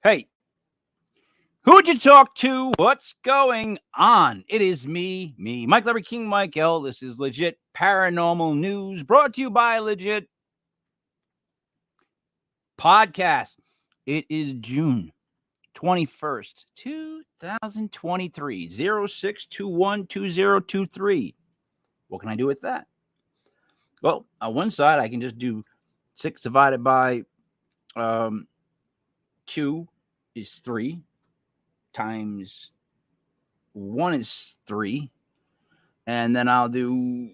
Hey, who'd you talk to? What's going on? It is me, Mike Larry King, Mike L. This is Legit Paranormal News brought to you by Legit Podcast. It is June 21st, 2023, 06212023. What can I do with that? Well, on one side, I can just do 6 divided by 2 is 3 times 1 is 3. And then I'll do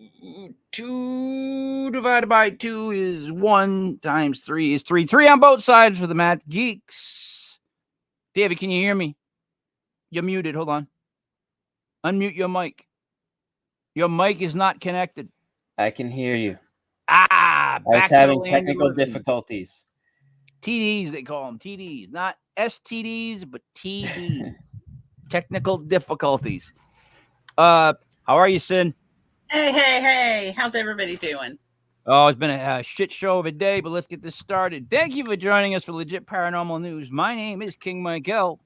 2 divided by 2 is 1 times 3 is 3. 3 on both sides for the math geeks. David, can you hear me? You're muted. Hold on. Unmute your mic. Your mic is not connected. I can hear you. I was having technical difficulties. TDs, they call them. TDs. Not STDs, but TDs. Technical difficulties. How are you, Sin? Hey. How's everybody doing? Oh, it's been a shit show of a day, but let's get this started. Thank you for joining us for Legit Paranormal News. My name is King Michael.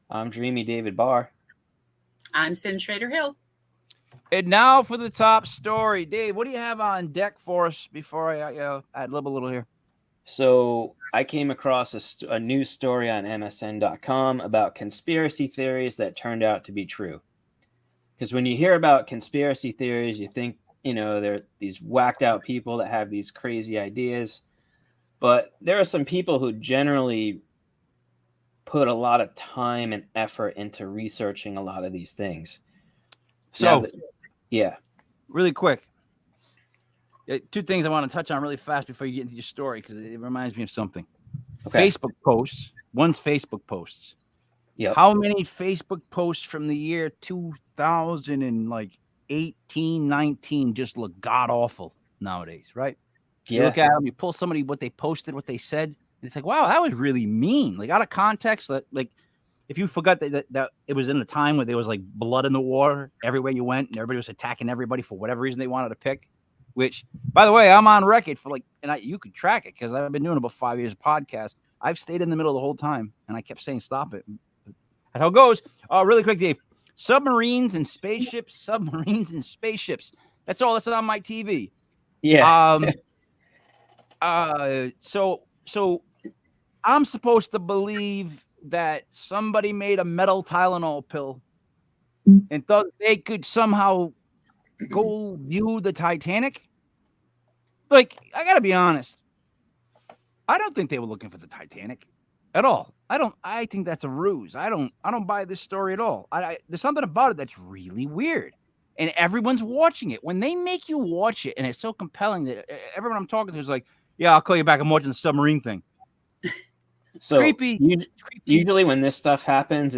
I'm Dreamy David Barr. I'm Sin Shrader Hill. And now for the top story. Dave, what do you have on deck for us before I ad lib a little here? So I came across a news story on MSN.com about conspiracy theories that turned out to be true. Because when you hear about conspiracy theories, you think, they're these whacked out people that have these crazy ideas. But there are some people who generally put a lot of time and effort into researching a lot of these things. So, yeah. Really quick. 2 things I want to touch on really fast before you get into your story, because it reminds me of something. Okay. Facebook posts. One's Facebook posts. Yep. How many Facebook posts from the year 2018, 19 just look god awful nowadays, right? Yeah. You look at them, you pull somebody, what they posted, what they said, and it's like, wow, that was really mean. Like, out of context, like if you forgot that it was in a time where there was like blood in the water everywhere you went, and everybody was attacking everybody for whatever reason they wanted to pick. Which, by the way, I'm on record for you could track it because I've been doing about 5 years of podcast. I've stayed in the middle the whole time, and I kept saying stop it. That's how it goes. Really quick, Dave. Submarines and spaceships. That's all that's on my TV. Yeah. So I'm supposed to believe that somebody made a metal Tylenol pill and thought they could somehow go view the Titanic. Like, I gotta be honest. I don't think they were looking for the Titanic at all. I think that's a ruse. I don't buy this story at all. There's something about it that's really weird. And everyone's watching it. When they make you watch it, and it's so compelling that everyone I'm talking to is like, yeah, I'll call you back. I'm watching the submarine thing. So creepy. Usually when this stuff happens,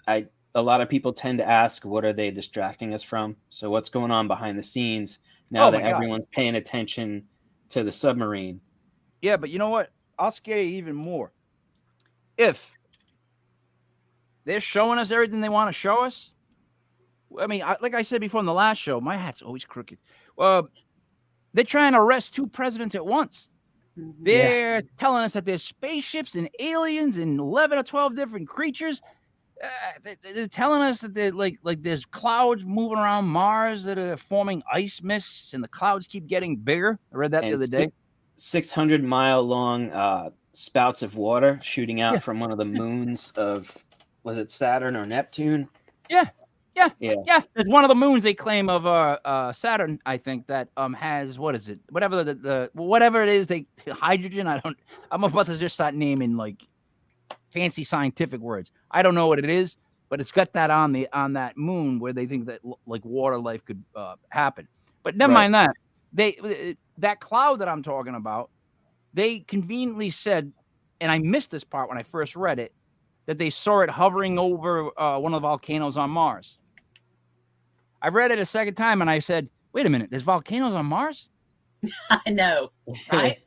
a lot of people tend to ask, what are they distracting us from? So what's going on behind the scenes now that everyone's paying attention to the submarine? Yeah, but you know what? I'll scare you even more. If they're showing us everything they want to show us, I mean, like I said before in the last show, my hat's always crooked. They're trying to arrest 2 presidents at once. They're telling us that there's spaceships and aliens and 11 or 12 different creatures. They're telling us that they're like there's clouds moving around Mars that are forming ice mists, and the clouds keep getting bigger. I read that the other day. 600-mile long spouts of water shooting out from one of the moons of, was it Saturn or Neptune? Yeah. There's one of the moons they claim of Saturn, I think, that has, what is it? Whatever whatever it is, hydrogen. I'm about to just start naming like fancy scientific words. I don't know what it is, but it's got that on that moon where they think that like water life could happen. But never mind that. That cloud that I'm talking about, they conveniently said, and I missed this part when I first read it, that they saw it hovering over one of the volcanoes on Mars. I read it a second time and I said, wait a minute, there's volcanoes on Mars? I know, right?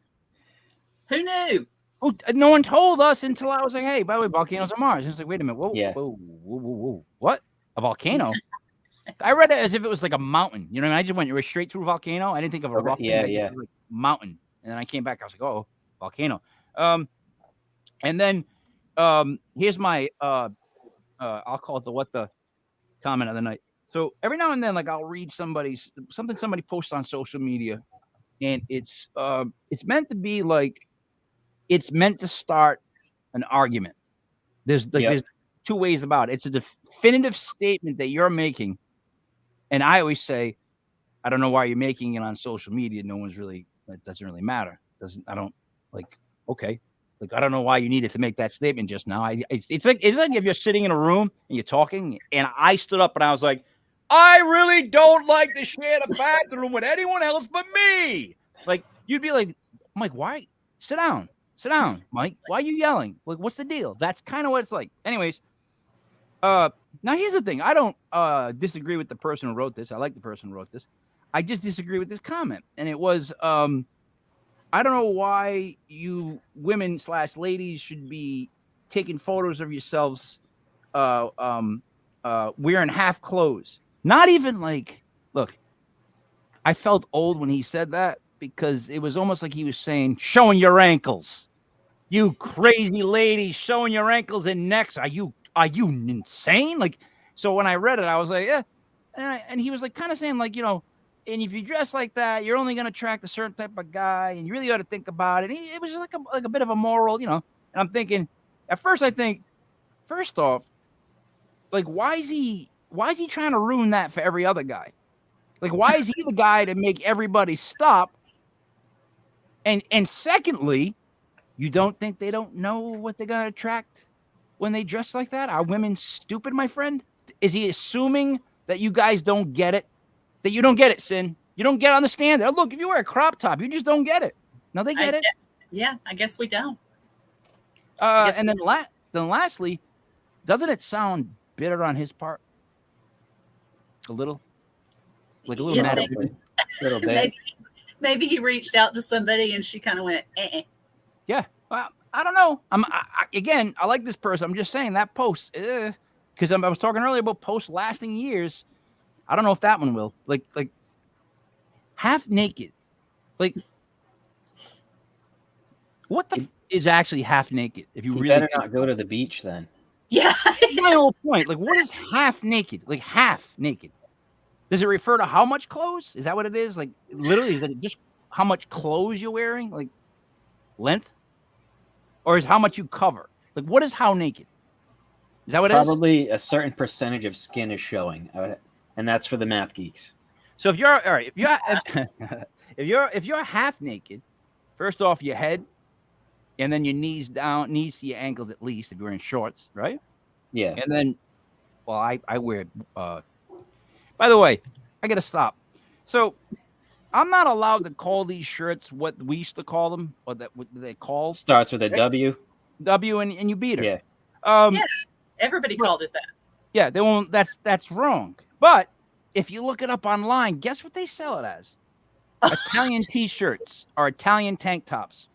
Who knew? Oh, no one told us until I was like, hey, by the way, volcanoes on Mars. And it's like, wait a minute, whoa, what? A volcano? I read it as if it was like a mountain. You know what I mean? I just went straight through a volcano. I didn't think of a rock. Yeah. Like mountain. And then I came back. I was like, oh, volcano. And then here's my I'll call it the what the comment of the night. So every now and then, like I'll read somebody posts on social media, and it's meant to be like it's meant to start an argument. There's two ways about it. It's a definitive statement that you're making, and I always say, I don't know why you're making it on social media. No one's really. It doesn't really matter. I don't like. Okay. Like, I don't know why you needed to make that statement just now. It's like if you're sitting in a room and you're talking, and I stood up and I was like, I really don't like to share the bathroom with anyone else but me. Like, you'd be like, Mike, why? Sit down, Mike. Why are you yelling? Like, what's the deal? That's kind of what it's like. Anyways, now here's the thing. I don't disagree with the person who wrote this. I like the person who wrote this. I just disagree with this comment, and it was I don't know why you women / ladies should be taking photos of yourselves wearing half clothes. Not even like, look, I felt old when he said that because it was almost like he was saying, showing your ankles. You crazy ladies showing your ankles and necks. Are you insane? Like, so when I read it, I was like, yeah. And he was like kind of saying like, and if you dress like that, you're only going to attract a certain type of guy, and you really ought to think about it. It was like a bit of a moral, And I'm thinking, at first, first off, like, why is he trying to ruin that for every other guy? Like, why is he the guy to make everybody stop? And secondly, you don't think they don't know what they're going to attract when they dress like that? Are women stupid, my friend? Is he assuming that you guys don't get it? That you don't get it, Sin. You don't understand it. Look, if you wear a crop top, you just don't get it. No, they get it. Yeah, I guess we don't. And then lastly, doesn't it sound bitter on his part? A little? Like a little mad. Little bit. Maybe he reached out to somebody and she kind of went, eh. Yeah. Well, I don't know. Again, I like this person. I'm just saying that post, because I was talking earlier about posts lasting years. I don't know if that one will. Like half naked. Like, what the is actually half naked? If you really better not go to the beach then. Yeah. That's my whole point. Like, what is half naked? Like, half naked. Does it refer to how much clothes? Is that what it is? Like, literally, is it just how much clothes you're wearing? Like, length? Or is how much you cover? Like, what is how naked? Is that what it is? Probably a certain percentage of skin is showing. And that's for the math geeks. So if you're half naked, first off your head, and then your knees down, knees to your ankles at least if you're in shorts, right? Yeah. And then, well, I wear. By the way, I gotta stop. So I'm not allowed to call these shirts what we used to call them, or that what they call. Starts with a W. W and you beat her. Yeah. Yeah. Everybody called it that. Yeah, they won't. That's wrong. But if you look it up online, guess what they sell it as? Italian T-shirts or Italian tank tops.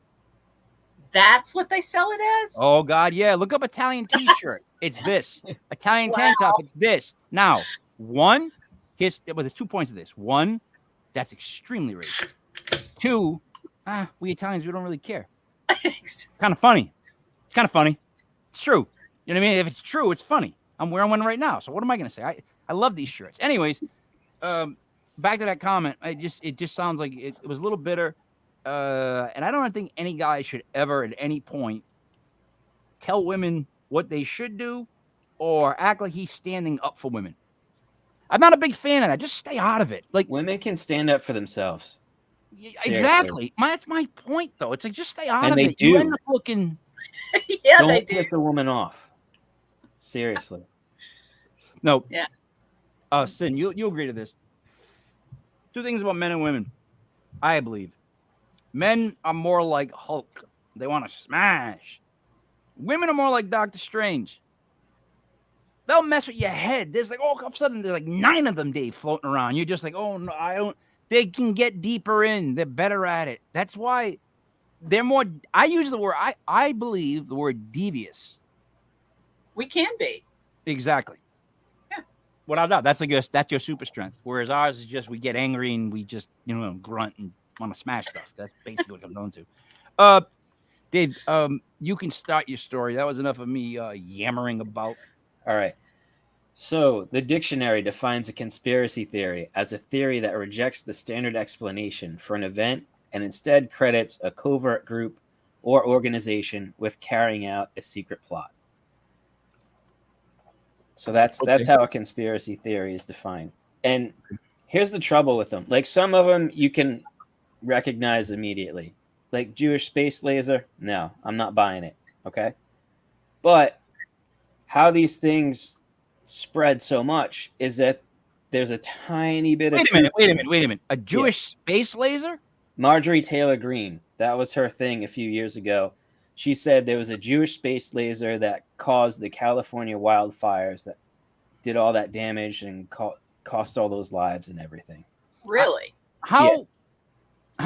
That's what they sell it as? Oh, God, yeah. Look up Italian T-shirt. It's this. Italian tank top, it's this. Now, one, there's 2 points of this. One, that's extremely racist. Two, we Italians, we don't really care. Kind of funny. It's kind of funny. It's true. You know what I mean? If it's true, it's funny. I'm wearing one right now. So what am I going to say? I love these shirts. Anyways, back to that comment. It just sounds like it was a little bitter. And I don't think any guy should ever at any point tell women what they should do or act like he's standing up for women. I'm not a big fan of that. Just stay out of it. Like, women can stand up for themselves. Exactly. That's my point, though. It's like, just stay out of it. And they do. You end up looking. Yeah, don't they do. piss a woman off. Seriously. No. Yeah. Sin, you agree to this. 2 things about men and women. I believe. Men are more like Hulk. They want to smash. Women are more like Doctor Strange. They'll mess with your head. There's like, all of a sudden, there's like 9 of them, Dave, floating around. You're just like, oh, no, I don't. They can get deeper in. They're better at it. That's why they're more. I use the word, I believe the word devious. We can be. Exactly. Yeah. Without doubt, that's your super strength. Whereas ours is just we get angry and we just grunt and want to smash stuff. That's basically what it comes down to. Dave, you can start your story. That was enough of me yammering about. All right. So, the dictionary defines a conspiracy theory as a theory that rejects the standard explanation for an event and instead credits a covert group or organization with carrying out a secret plot. So that's how a conspiracy theory is defined. And here's the trouble with them. Like, some of them you can recognize immediately. Like Jewish space laser, no, I'm not buying it. Okay? But how these things spread so much is that there's a tiny bit of truth. Wait a minute. A Jewish space laser? Marjorie Taylor Greene, that was her thing a few years ago. She said there was a Jewish space laser that caused the California wildfires that did all that damage and cost all those lives and everything. Really? How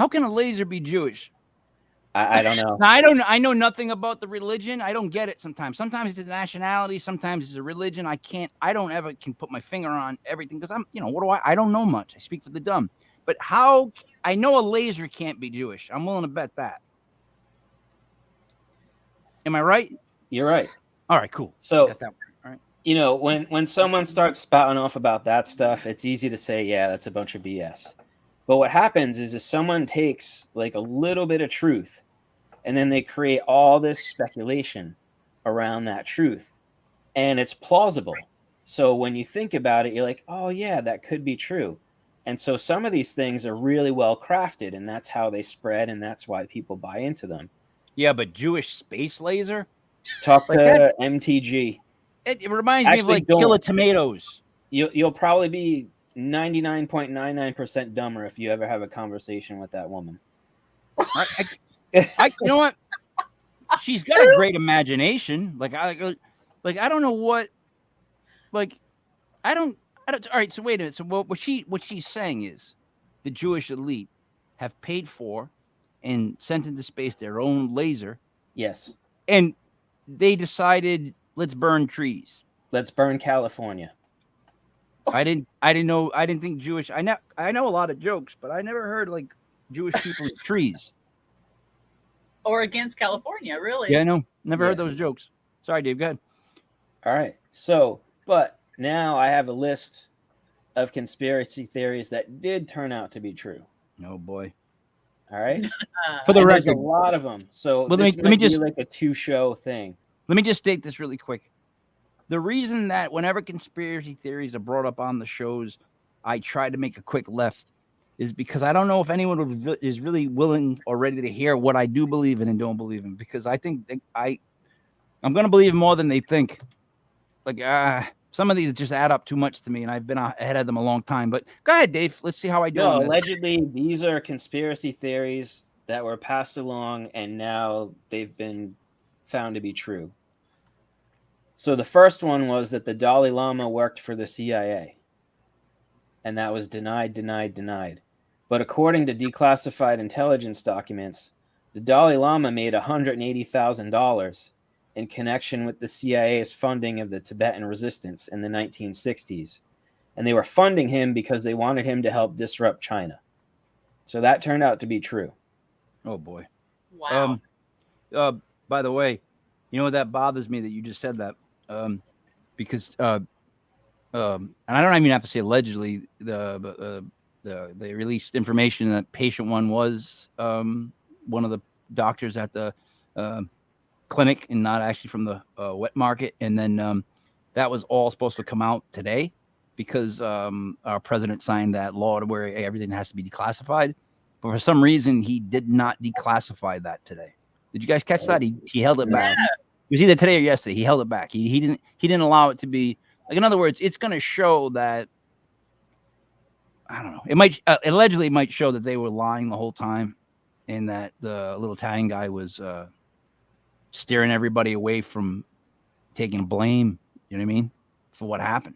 can a laser be Jewish? I don't know. Now, I know nothing about the religion. I don't get it sometimes. Sometimes it's a nationality. Sometimes it's a religion. I don't ever can put my finger on everything because I don't know much. I speak for the dumb. But how, I know a laser can't be Jewish. I'm willing to bet that. Am I right? You're right. All right, cool. So, got that one. All right. When someone starts spouting off about that stuff, it's easy to say, yeah, that's a bunch of BS. But what happens is if someone takes like a little bit of truth and then they create all this speculation around that truth and it's plausible. So when you think about it, you're like, oh yeah, that could be true. And so some of these things are really well crafted and that's how they spread and that's why people buy into them. Yeah, but Jewish space laser? Talk to MTG. It reminds me of like Killer Tomatoes. You'll probably be 99.99% dumber if you ever have a conversation with that woman. You know what? She's got a great imagination. I don't know what. I don't. All right. So wait a minute. So what she's saying is, the Jewish elite have paid for and sent into space their own laser. Yes. And they decided, let's burn trees. Let's burn California. I didn't think Jewish. I know a lot of jokes, but I never heard like Jewish people eat trees. Or against California, really? Yeah, I know. Never heard those jokes. Sorry, Dave. Go ahead. All right. So, but now I have a list of conspiracy theories that did turn out to be true. Oh boy. All right. For the record, there's a lot of them. So let me just be like a 2-show thing. Let me just state this really quick. The reason that whenever conspiracy theories are brought up on the shows, I try to make a quick left is because I don't know if anyone is really willing or ready to hear what I do believe in and don't believe in. Because I think I'm going to believe more than they think. Like, some of these just add up too much to me, and I've been ahead of them a long time. But go ahead, Dave. Let's see how I do. No, allegedly, these are conspiracy theories that were passed along, and now they've been found to be true. So the first one was that the Dalai Lama worked for the CIA, and that was denied. But according to declassified intelligence documents, the Dalai Lama made $180,000 in connection with the CIA's funding of the Tibetan resistance in the 1960s. And they were funding him because they wanted him to help disrupt China. So that turned out to be true. Oh, boy. Wow. By the way, you know what that bothers me that you just said that? Because and I don't even have to say allegedly, they released information that patient one was one of the doctors at the clinic and not actually from the wet market. And then that was all supposed to come out today because our president signed that law to where everything has to be declassified. But for some reason, he did not declassify that today. Did you guys catch that? He held it back. It was either today or yesterday. He held it back. He didn't allow it to be like. In other words, it's going to show that. I don't know. It might allegedly might show that they were lying the whole time, and that the little Italian guy was steering everybody away from taking blame. You know what I mean, for what happened,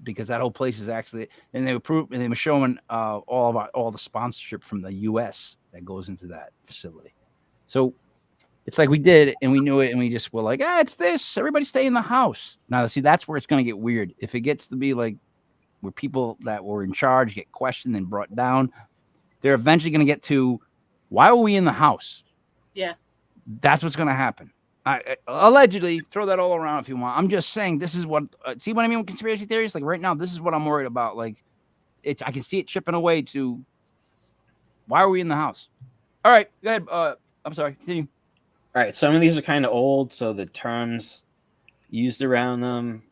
because that whole place is actually, and they were showing all the sponsorship from the U.S. that goes into that facility. So it's like we did it and we knew it and we just were like, it's this. Everybody stay in the house. Now, see, that's where it's going to get weird. If it gets to be like where people that were in charge get questioned and brought down, they're eventually going to get to, why were we in the house? Yeah. That's what's going to happen. Allegedly, throw that all around if you want. I'm just saying this is what. See what I mean with conspiracy theories? Like right now, this is what I'm worried about. Like, I can see it chipping away to. Why are we in the house? All right, go ahead. I'm sorry. Continue. All right, some of these are kind of old, so the terms used around them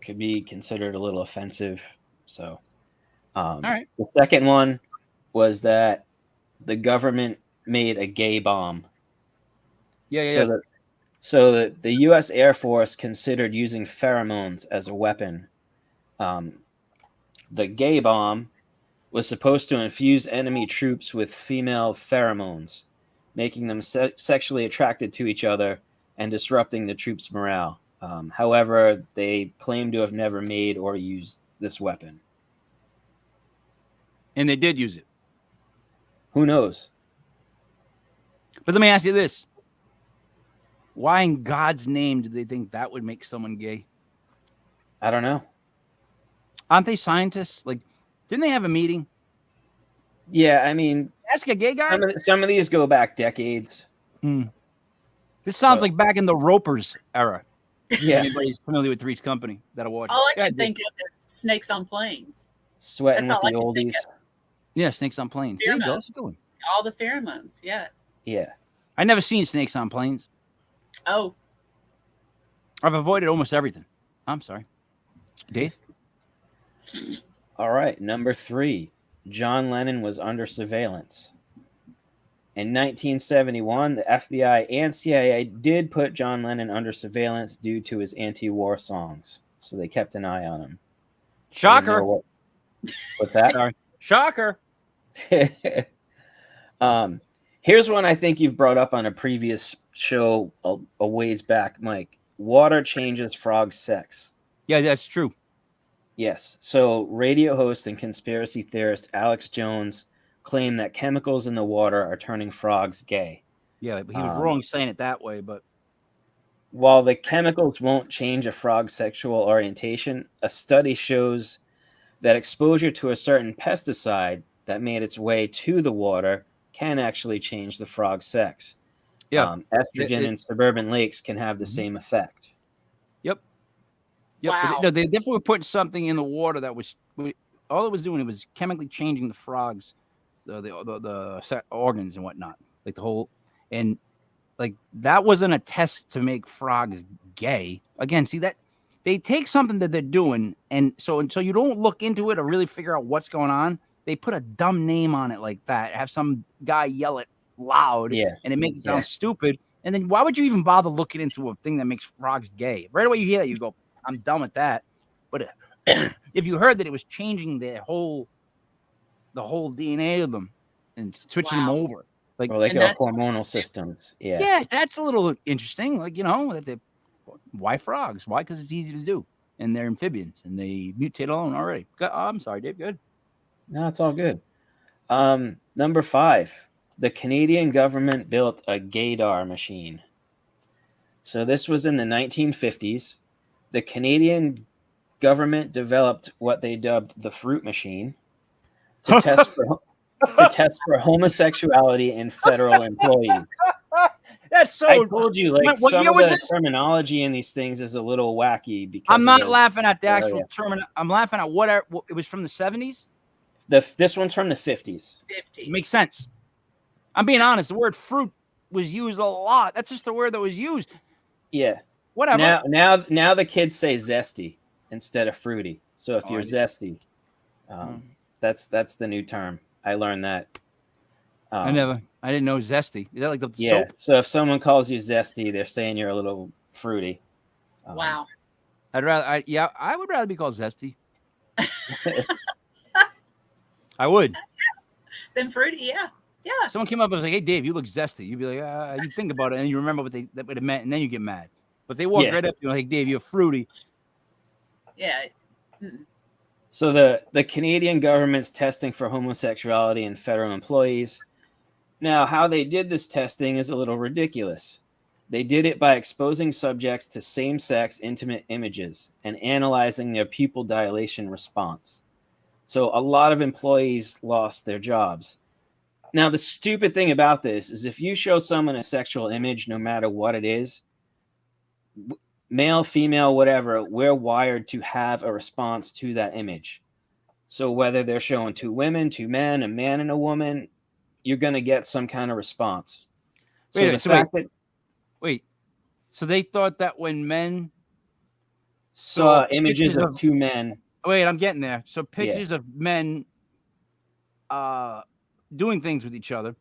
could be considered a little offensive. So, all right. The second one was that the government made a gay bomb. Yeah. So that the U.S. Air Force considered using pheromones as a weapon. The gay bomb was supposed to infuse enemy troops with female pheromones, making them sexually attracted to each other and disrupting the troops' morale. However, they claim to have never made or used this weapon. And they did use it. Who knows? But let me ask you this. Why in God's name did they think that would make someone gay? I don't know. Aren't they scientists? Like, didn't they have a meeting? Yeah, I mean, ask a gay guy. Some of these go back decades. This sounds like back in the Ropers era. Yeah. Anybody's familiar with Three's Company? That'll watch. All I can think of is Snakes on Planes. Sweating with the oldies. Yeah, Snakes on Planes. There you go. That's a good one. All the pheromones. Yeah. Yeah. I never seen Snakes on Planes. Oh. I've avoided almost everything. I'm sorry. Dave? All right. Number 3. John Lennon was under surveillance. In 1971, the FBI and CIA did put John Lennon under surveillance due to his anti-war songs. So they kept an eye on him. Shocker. What's that? Sorry. Shocker. Here's one I think you've brought up on a previous show a ways back, Mike. Water changes frog sex. Yeah, that's true. Yes. So radio host and conspiracy theorist Alex Jones claimed that chemicals in the water are turning frogs gay. Yeah, he was wrong saying it that way, but while the chemicals won't change a frog's sexual orientation, a study shows that exposure to a certain pesticide that made its way to the water can actually change the frog's sex. Yeah. Estrogen in suburban lakes can have the same effect. Yep. Wow. No, they definitely were putting something in the water that was all it was doing. It was chemically changing the frogs, the organs and whatnot, like the whole, and like that wasn't a test to make frogs gay. Again, see that they take something that they're doing, and so you don't look into it or really figure out what's going on. They put a dumb name on it like that. Have some guy yell it loud, and it makes it sound stupid. And then why would you even bother looking into a thing that makes frogs gay? Right away you hear that, you go, I'm done with that. But if you heard that it was changing the whole DNA of them and switching them over, like hormonal systems. Yeah, that's a little interesting. Like, why frogs? Why? Because it's easy to do, and they're amphibians and they mutate alone already. I'm sorry, Dave. Good. No, it's all good. Number 5, the Canadian government built a gaydar machine. So this was in the 1950s. The Canadian government developed what they dubbed the fruit machine to test for homosexuality in federal employees. That's so. I told you, some of the terminology in these things is a little wacky. Because I'm not laughing at the actual term. I'm laughing at what it was from the 70s. This one's from the 50s. Makes sense. I'm being honest. The word fruit was used a lot. That's just the word that was used. Yeah. Whatever. Now the kids say zesty instead of fruity. So if you're zesty, that's the new term. I learned that. I didn't know zesty. Is that like the soap? So if someone calls you zesty, they're saying you're a little fruity. Wow. I would rather be called zesty. I would. Then fruity, yeah. Someone came up and was like, "Hey, Dave, you look zesty." You'd be like, you think about it and you remember what it meant, and then you get mad. But they walk right up to you like, "Dave, you're fruity." Yeah. So the Canadian government's testing for homosexuality in federal employees. Now, how they did this testing is a little ridiculous. They did it by exposing subjects to same-sex intimate images and analyzing their pupil dilation response. So a lot of employees lost their jobs. Now, the stupid thing about this is if you show someone a sexual image, no matter what it is, male, female, whatever, we're wired to have a response to that image. So whether they're showing two women, two men, a man and a woman, you're going to get some kind of response. So the fact that wait, so they thought that when men saw images of two men. Wait, I'm getting there. So Yeah. pictures of men doing things with each other,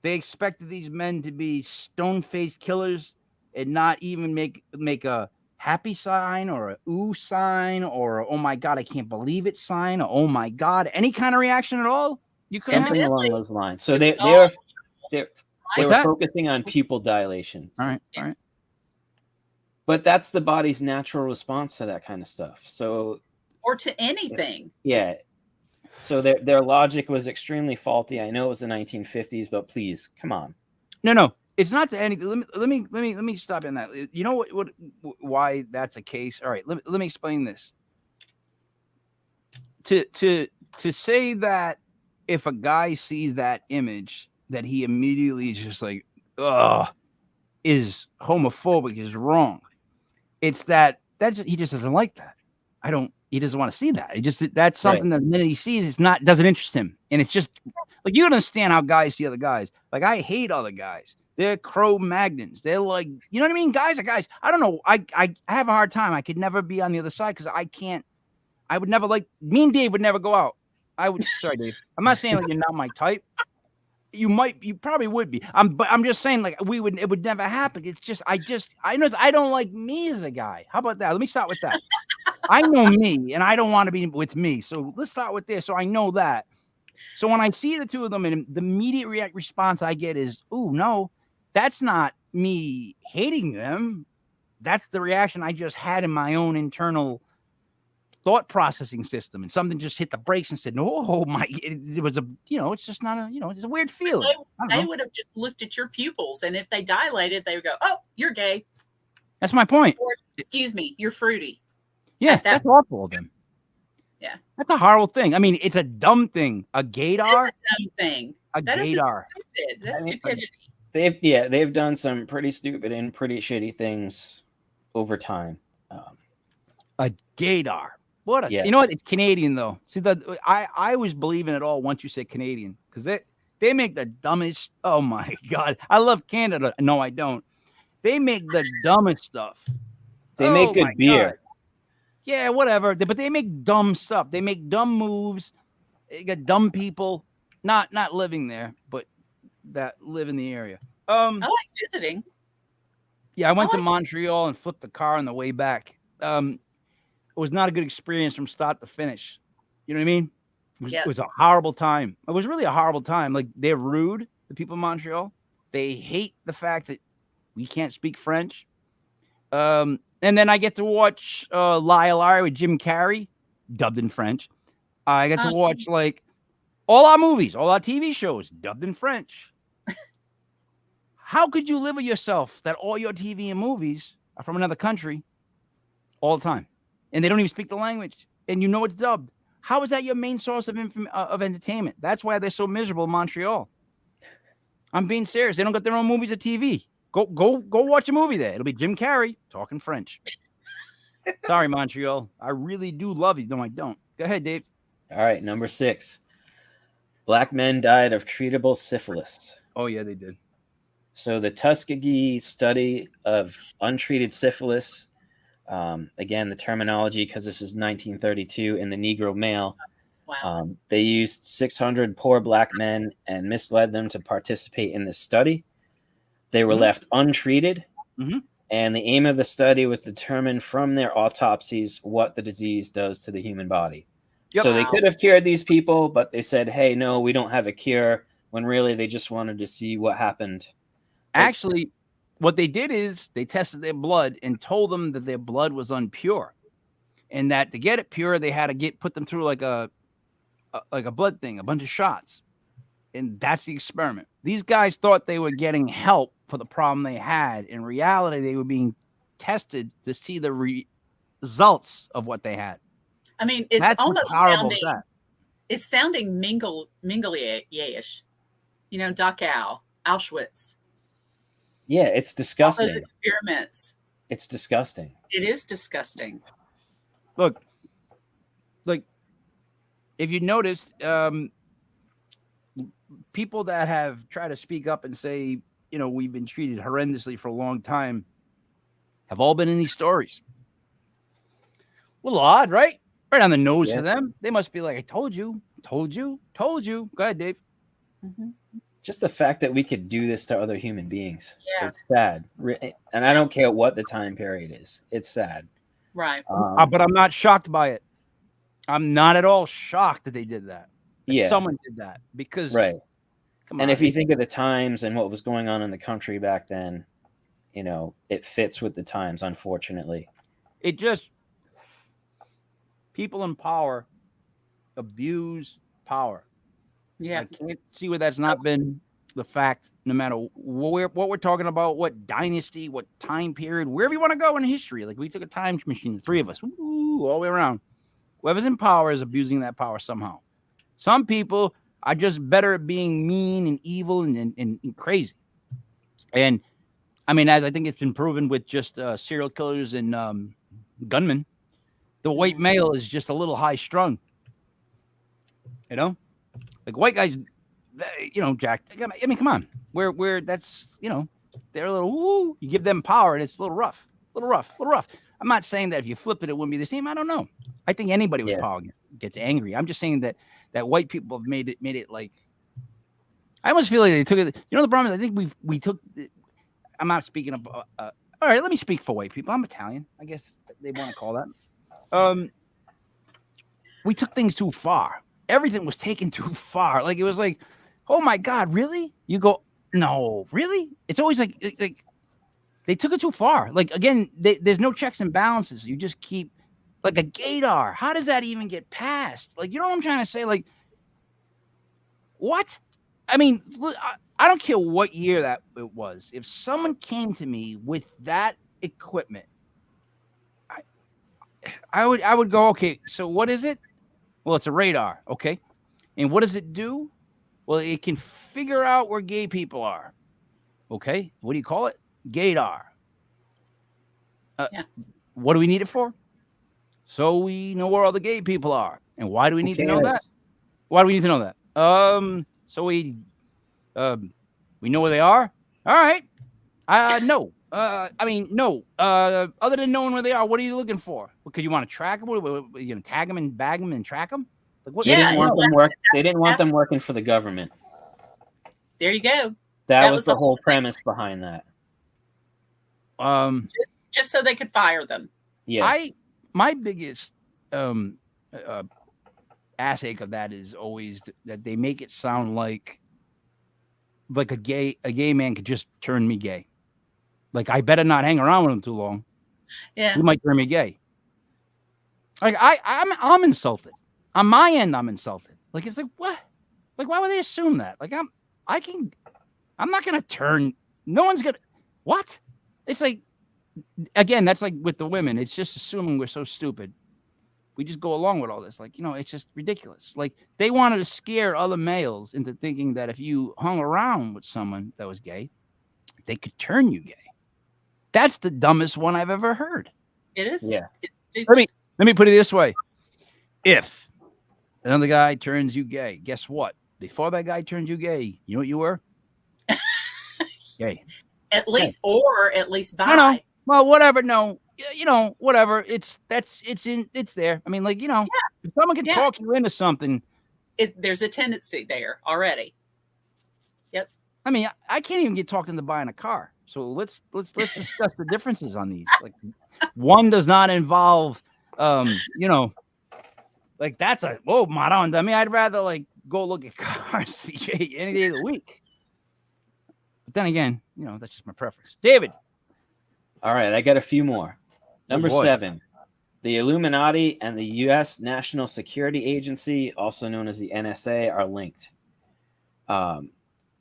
they expected these men to be stone-faced killers and not even make a happy sign or a ooh sign or a, oh my god, I can't believe it sign, or oh my god, any kind of reaction at all. You couldn't Something have? along those lines. So they all- were What's that? focusing on pupil dilation. All right. But that's the body's natural response to that kind of stuff. So or to anything. yeah. So their logic was extremely faulty. I know it was the 1950s, but please, come on. No, it's not to anything. Let me stop in that. You know what why that's a case? All right, let me explain this. To say that if a guy sees that image, that he immediately is just like, ugh, is homophobic, is wrong. It's that he just doesn't like that. He doesn't want to see that. That's something that the minute he sees, doesn't interest him. And it's just like, you understand how guys see other guys. Like, I hate other guys. They're Cro-Magnons. They're like, you know what I mean? Guys are guys. I don't know. I have a hard time. I could never be on the other side because I would never like, me and Dave would never go out. Sorry, Dave. I'm not saying like you're not my type. You probably would be. But I'm just saying, like, it would never happen. It's just, I know I don't like me as a guy. How about that? Let me start with that. I know me, and I don't want to be with me. So let's start with this. So I know that. So when I see the two of them, and the immediate response I get is, "Ooh, no, that's not me hating them. That's the reaction I just had in my own internal thought processing system." And something just hit the brakes and said, "No, oh my!" It was it's just not it's a weird feeling. They would have just looked at your pupils, and if they dilated, they would go, "Oh, you're gay." That's my point. Or, excuse me, you're fruity. Yeah, that's awful of them. Yeah, that's a horrible thing. I mean, it's a dumb thing. A gaydar. That's a dumb thing. That gaydar. Stupid. That's stupidity. They've done some pretty stupid and pretty shitty things over time. A gaydar. What? You know what? It's Canadian though. See, I was believing it all once you said Canadian, because they make the dumbest. Oh my god, I love Canada. No, I don't. They make the dumbest stuff. They make good beer. God. Yeah, whatever. But they make dumb stuff. They make dumb moves. They got dumb people, not living there, but that live in the area. I like visiting. Yeah, I went to Montreal and flipped the car on the way back. It was not a good experience from start to finish. You know what I mean? It was a horrible time. It was really a horrible time. Like, they're rude, the people in Montreal. They hate the fact that we can't speak French. And then I get to watch Liar Liar with Jim Carrey, dubbed in French. I get to watch like all our movies, all our TV shows, dubbed in French. How could you live with yourself that all your TV and movies are from another country all the time, and they don't even speak the language, and you know it's dubbed? How is that your main source of entertainment? That's why they're so miserable in Montreal. I'm being serious. They don't got their own movies or TV. Go watch a movie there. It'll be Jim Carrey talking French. Sorry, Montreal. I really do love you. No, I don't. Go ahead, Dave. All right, number 6. Black men died of treatable syphilis. Oh, yeah, they did. So the Tuskegee study of untreated syphilis, again, the terminology, because this is 1932 in the Negro male. Wow. They used 600 poor black men and misled them to participate in this study. They were left untreated, and the aim of the study was to determine from their autopsies what the disease does to the human body. Yep. So they could have cured these people, but they said, hey, no, we don't have a cure, when really they just wanted to see what happened. Actually, what they did is they tested their blood and told them that their blood was unpure, and that to get it pure, they had to put them through like a blood thing, a bunch of shots. And that's the experiment. These guys thought they were getting help for the problem they had. In reality, they were being tested to see the results of what they had. I mean, it's that's almost horrible. It's sounding mingle-ish. Dachau, Auschwitz. Yeah, it's All those disgusting. experiments. It's disgusting. It is disgusting. Look, like if you noticed, people that have tried to speak up and say, we've been treated horrendously for a long time, have all been in these stories. A little odd, right? Right on the nose for them. They must be like, I told you. Go ahead, Dave. Mm-hmm. Just the fact that we could do this to other human beings. Yeah. It's sad. And I don't care what the time period is. It's sad. Right. But I'm not shocked by it. I'm not at all shocked that they did that. That someone did that. Because, right. Come and on, if you think of the times and what was going on in the country back then, it fits with the times, unfortunately. It just, people in power abuse power. Yeah. I can't see where that's not been the fact, no matter what we're talking about, what dynasty, what time period, wherever you want to go in history. Like we took a time machine, the three of us, all the way around. Whoever's in power is abusing that power somehow. Some people are just better at being mean and evil and crazy. And I mean, as I think it's been proven with just serial killers and gunmen, the white male is just a little high strung. Like white guys, Jack. I mean, come on. We're that's they're a little. Woo, you give them power and it's a little rough. I'm not saying that if you flipped it wouldn't be the same. I don't know. I think anybody with power gets angry. I'm just saying that white people have made it like. I almost feel like they took it. The problem is I think we took. I'm not speaking of. All right, let me speak for white people. I'm Italian. I guess they want to call that. We took things too far. Everything was taken too far. Like it was like, oh my God, really? You go, no, really? It's always like they took it too far. Like again, there's no checks and balances. You just keep like a gaydar. How does that even get passed? Like, you know what I'm trying to say? Like, what? I mean, I don't care what year that it was. If someone came to me with that equipment, I would go, okay, so what is it? Well, it's a radar, okay? And what does it do? Well, it can figure out where gay people are, okay? What do you call it? Gaydar. What do we need it for? So we know where all the gay people are. And why do we need to know that? Why do we need to know that? So we know where they are? All right. No. I mean, no. Other than knowing where they are, what are you looking for? Because you want to track them? Are you going to tag them and bag them and track them? Like, what? They didn't want them working for the government. There you go. That was the whole premise behind that. Just so they could fire them. Yeah. My biggest ache of that is always that they make it sound like a gay man could just turn me gay. Like I better not hang around with him too long. Yeah. He might turn me gay. Like I'm insulted. On my end, I'm insulted. Like it's like what? Like why would they assume that? Like I'm not gonna turn. No one's gonna. What? It's like again, that's like with the women. It's just assuming we're so stupid. We just go along with all this. Like it's just ridiculous. Like they wanted to scare other males into thinking that if you hung around with someone that was gay, they could turn you gay. That's the dumbest one I've ever heard. It is. Yeah. Let me put it this way. If another guy turns you gay, guess what? Before that guy turns you gay, you know what you were? Gay. At least, or at least bi. No. Well, whatever. No, whatever. It's there. I mean, like, if someone can talk you into something, there's a tendency there already. Yep. I mean, I can't even get talked into buying a car. So let's discuss the differences on these. Like, one does not involve, like that's Madonna. I mean, I'd rather like go look at cars any day of the week. But then again, that's just my preference. David. All right, I got a few more. Number 7, the Illuminati and the U.S. National Security Agency, also known as the NSA, are linked.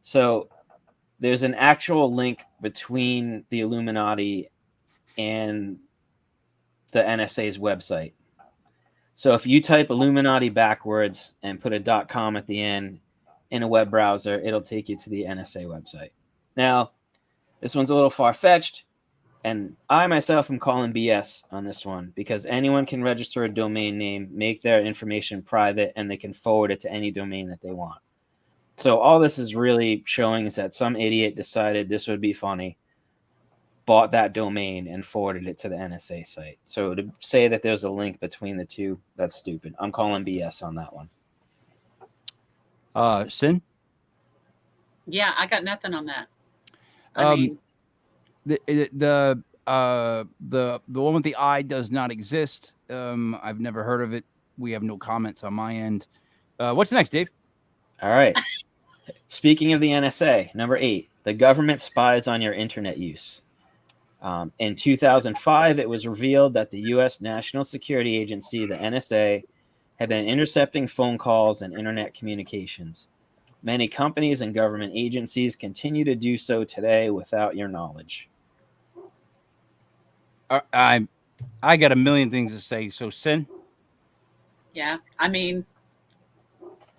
So there's an actual link between the Illuminati and the NSA's website. So if you type Illuminati backwards and put a .com at the end, in a web browser, it'll take you to the NSA website. Now, this one's a little far-fetched, and I myself am calling BS on this one because anyone can register a domain name, make their information private, and they can forward it to any domain that they want. So all this is really showing is that some idiot decided this would be funny, bought that domain, and forwarded it to the NSA site. So to say that there's a link between the two, that's stupid. I'm calling BS on that one. Sin? Yeah, I got nothing on that. I Um, mean, The one with the eye does not exist. I've never heard of it. We have no comments on my end. What's next, Dave? All right. Speaking of the NSA, number 8, the government spies on your internet use. In 2005, it was revealed that the U.S. National Security Agency, the NSA, had been intercepting phone calls and internet communications. Many companies and government agencies continue to do so today without your knowledge. I got a million things to say. So, Sin? yeah, I mean,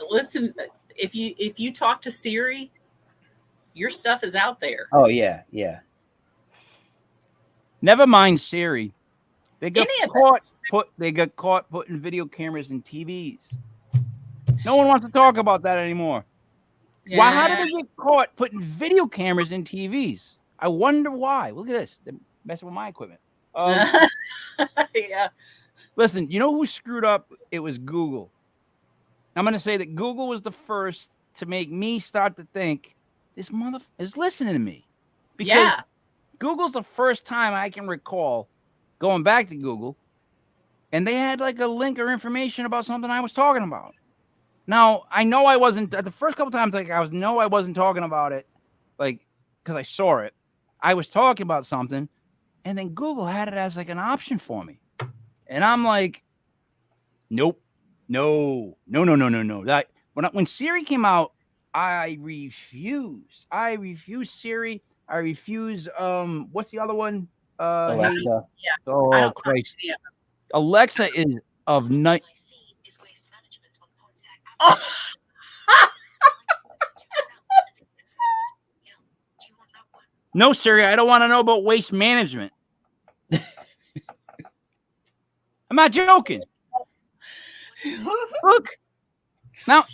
listen, if you talk to Siri, your stuff is out there. Oh, yeah, yeah. Never mind Siri. They got Any of caught. us. They got caught putting video cameras in TVs. No one wants to talk about that anymore. Yeah. Why? How did they get caught putting video cameras in TVs? I wonder why. Look at this. They're messing with my equipment. Yeah. Listen, you know who screwed up? It was Google. I'm going to say that Google was the first to make me start to think this mother is listening to me. Because Yeah. Google's the first time I can recall going back to Google, and they had like a link or information about something I was talking about. Now, I know I wasn't, the first couple times, like I wasn't talking about it, like, because I saw it. I was talking about something, and then Google had it as like an option for me. And I'm like, nope, no. That when Siri came out, I refused. Siri. I refuse. What's the other one? Alexa. Yeah. Oh I don't Christ! Yeah. Alexa is of night. Oh. No, Siri, I don't want to know about waste management. I'm not joking. Look. Now,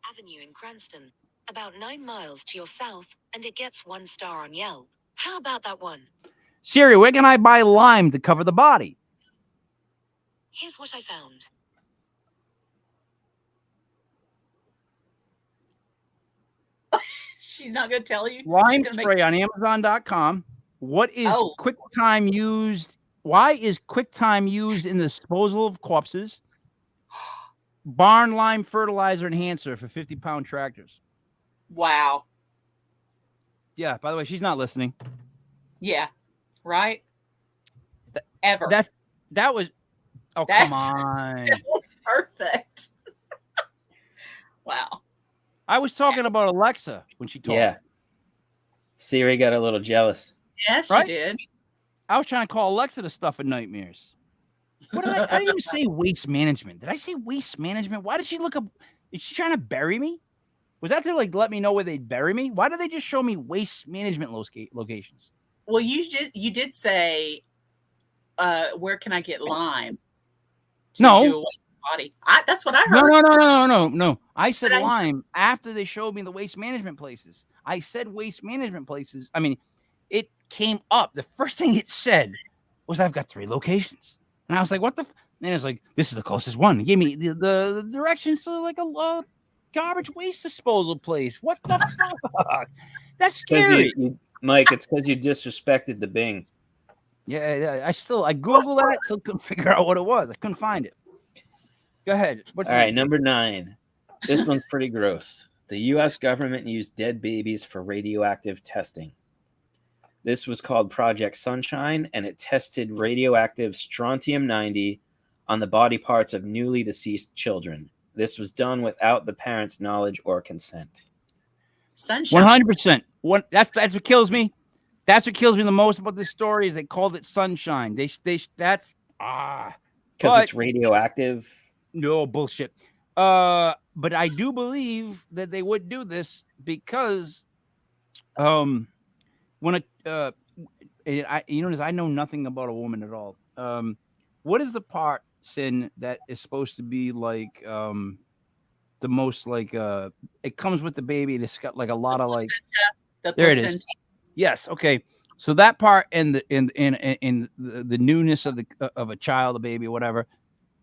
Avenue in Cranston, about 9 miles to your south, and it gets 1 star on Yelp. How about that one? Siri, where can I buy lime to cover the body? Here's what I found. She's not going to tell you. Lime She's gonna spray on Amazon.com. What is QuickTime used? Why is QuickTime used in the disposal of corpses? Barn lime fertilizer enhancer for 50-pound tractors. Wow. Yeah, by the way, she's not listening. Yeah. Right? Ever. That was come on. That was perfect. Wow. I was talking about Alexa when she told Yeah. me. Siri got a little jealous. Yes, Right? she did. I was trying to call Alexa the stuff of nightmares. What did I didn't even say waste management. Did I say waste management? Why did she look up? Is she trying to bury me? Was that to like let me know where they'd bury me? Why did they just show me waste management locations? Well, you did say, where can I get lime? To No. do a body. That's what I heard. No. I said lime after they showed me the waste management places. I said waste management places. I mean, it came up. The first thing it said was, I've got 3 locations. And I was like, what the? And it was like, this is the closest one. It gave me the directions to like a garbage waste disposal place. What the fuck? That's scary. Mike, it's because you disrespected the Bing. Yeah. I Googled that, still couldn't figure out what it was. I couldn't find it. Go ahead. All right, number 9. This one's pretty gross. The U.S. government used dead babies for radioactive testing. This was called Project Sunshine, and it tested radioactive strontium-90 on the body parts of newly deceased children. This was done without the parents' knowledge or consent. Sunshine. 100%. That's what kills me. That's what kills me the most about this story is they called it sunshine. Because it's radioactive. No bullshit. But I do believe that they would do this because when you notice I know nothing about a woman at all. What is the part, Sin, that is supposed to be like the most like it comes with the baby and it's got like a lot of like The there it placenta. is. Yes, okay. So that part and the newness of a child, a baby, whatever,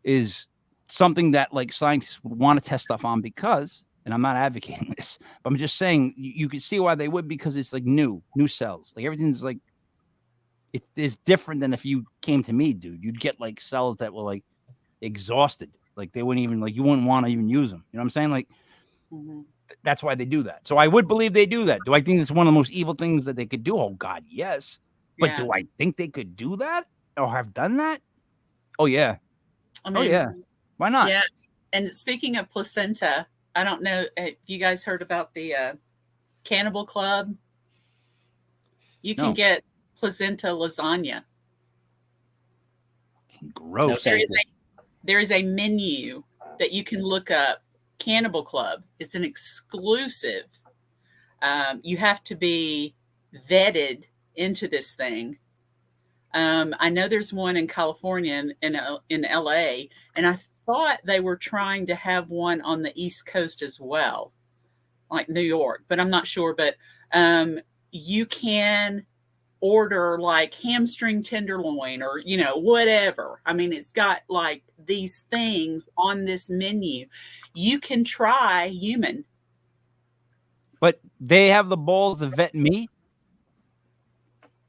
is something that like scientists would want to test stuff on because, and I'm not advocating this, but I'm just saying you can see why they would because it's like new cells. Like everything's like it's different than if you came to me, dude. You'd get like cells that were like exhausted, like they wouldn't even like you wouldn't want to even use them. You know what I'm saying? Like that's why they do that. So I would believe they do that. Do I think it's one of the most evil things that they could do? Oh God, yes. But do I think they could do that or have done that? Oh yeah. I mean, oh yeah. Why not? Yeah. And speaking of placenta, I don't know if you guys heard about the Cannibal Club. You can get placenta lasagna. Gross. There is a menu that you can look up. Cannibal Club. It's an exclusive. You have to be vetted into this thing. I know there's one in California in LA, and I thought they were trying to have one on the East Coast as well, like New York, but I'm not sure. But you can order like hamstring tenderloin or, whatever. I mean, it's got like these things on this menu. You can try human. But they have the balls to vet me?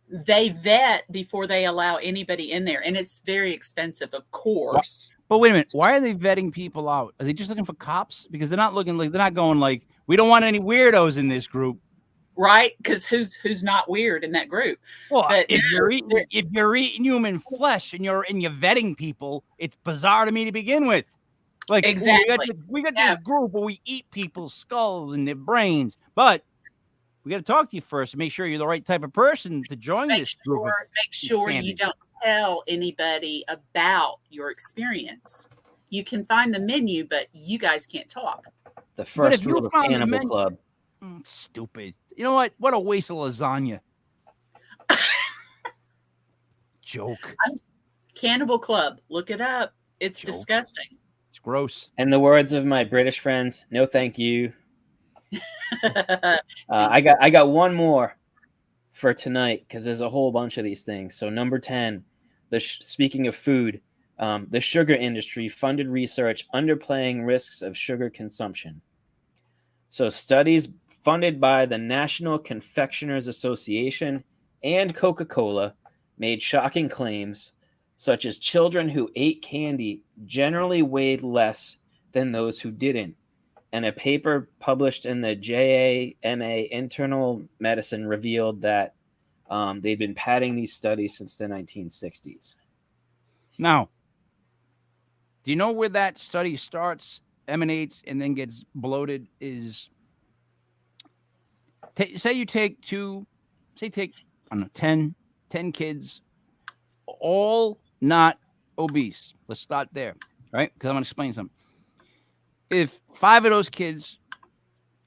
They vet before they allow anybody in there, and it's very expensive, of course. But wait a minute, why are they vetting people out? Are they just looking for cops? Because they're not going like, we don't want any weirdos in this group, right? Because who's not weird in that group? Well, but if you're eating human flesh and you're vetting people, it's bizarre to me to begin with. Like exactly, we got this group where we eat people's skulls and their brains, but we got to talk to you first and make sure you're the right type of person to join this group. Make sure you don't tell anybody about your experience. You can find the menu, but you guys can't talk. The first rule of Cannibal Club. Stupid. You know what? What a waste of lasagna. Joke. Cannibal Club. Look it up. It's disgusting. It's gross. In the words of my British friends, no thank you. I got one more for tonight because there's a whole bunch of these things. So number 10, speaking of food, the sugar industry funded research underplaying risks of sugar consumption. So studies funded by the National Confectioners Association and Coca-Cola made shocking claims, such as children who ate candy generally weighed less than those who didn't. And a paper published in the JAMA Internal Medicine revealed that they'd been padding these studies since the 1960s. Now, do you know where that study starts, emanates, and then gets bloated? Is say you take I don't know, 10 kids, all not obese. Let's start there, right? Because I'm going to explain something. If 5 of those kids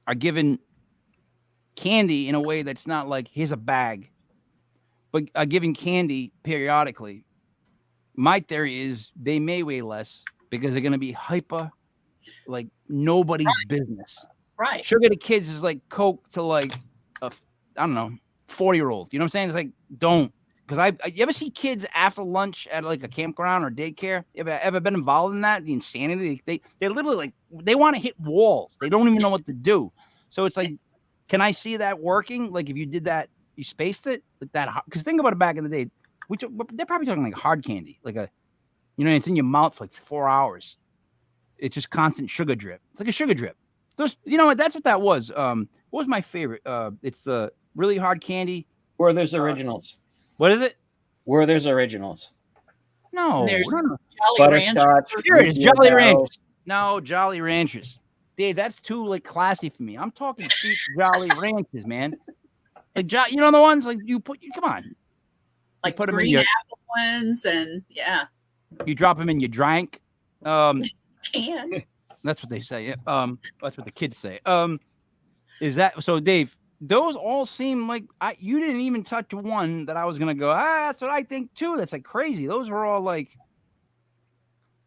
are given candy in a way that's not like, here's a bag, but are giving candy periodically, my theory is they may weigh less because they're going to be hyper, like nobody's business. Right. Sugar to kids is like Coke to like, I don't know, 40-year-old. You know what I'm saying? It's like, don't. Because you ever see kids after lunch at like a campground or daycare? You ever been involved in that? The insanity. They literally like they want to hit walls. They don't even know what to do. So it's like, can I see that working? Like if you did that, you spaced it like that. Because think about it back in the day. They're probably talking like hard candy, like it's in your mouth for like 4 hours. It's just constant sugar drip. It's like a sugar drip. Those, that's what that was. What was my favorite? It's the really hard candy. Werther's Originals. What is it? Werther's Originals. No. There's Jolly Ranchers. Here it is, Jolly Ranchers. No, Jolly Ranchers. Dave, that's too like classy for me. I'm talking cheap Jolly Ranchers, man. Like, the ones like come on. Like put green apple ones, and yeah. You drop them in your drink. Can. That's what they say. Yeah. That's what the kids say. Is that so, Dave? Those all seem like you didn't even touch one that I was gonna go. That's what I think too. That's like crazy. Those were all like,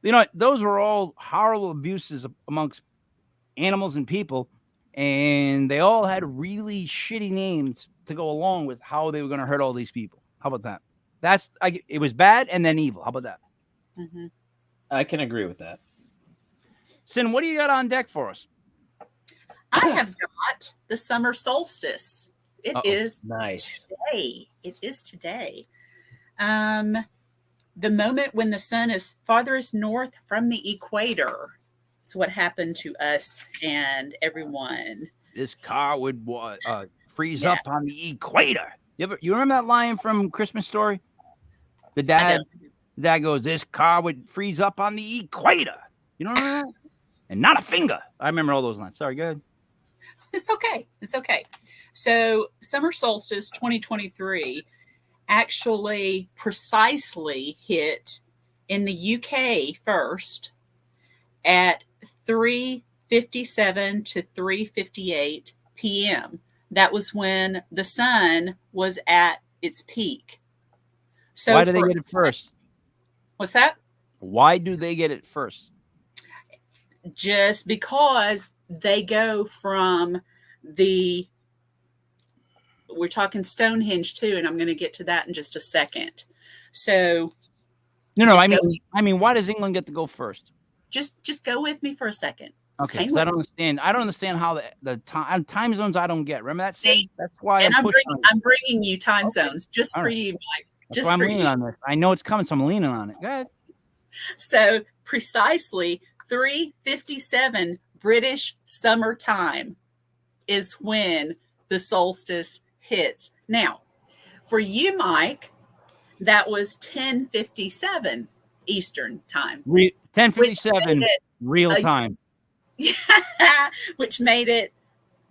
those were all horrible abuses amongst animals and people, and they all had really shitty names to go along with how they were gonna hurt all these people. How about that? It was bad and then evil. How about that? Mm-hmm. I can agree with that. Sin, what do you got on deck for us? I have got the summer solstice. It is nice. Today. It is today. The moment when the sun is farthest north from the equator. It's what happened to us and everyone. This car would freeze up on the equator. You remember that line from Christmas Story? The dad goes, "This car would freeze up on the equator." You know what I mean? And not a finger. I remember all those lines. Sorry, go ahead. It's okay. It's okay. So summer solstice 2023 actually precisely hit in the UK first at 3:57 to 3:58 p.m. That was when the sun was at its peak. So why do they get it first? What's that? Why do they get it first? Just because they go from we're talking Stonehenge too, and I'm going to get to that in just a second. So no, I mean, why does England get to go first? Just go with me for a second. Okay, because I don't understand. I don't understand how the time zones. I don't get. Remember that? See, that's why I'm bringing you time zones just for you, Mike. That's why I'm leaning on this. I know it's coming, so I'm leaning on it. Go ahead. So precisely 3:57 British summertime is when the solstice hits. Now, for you, Mike, that was 10:57 Eastern time. 10:57 real time. Which made it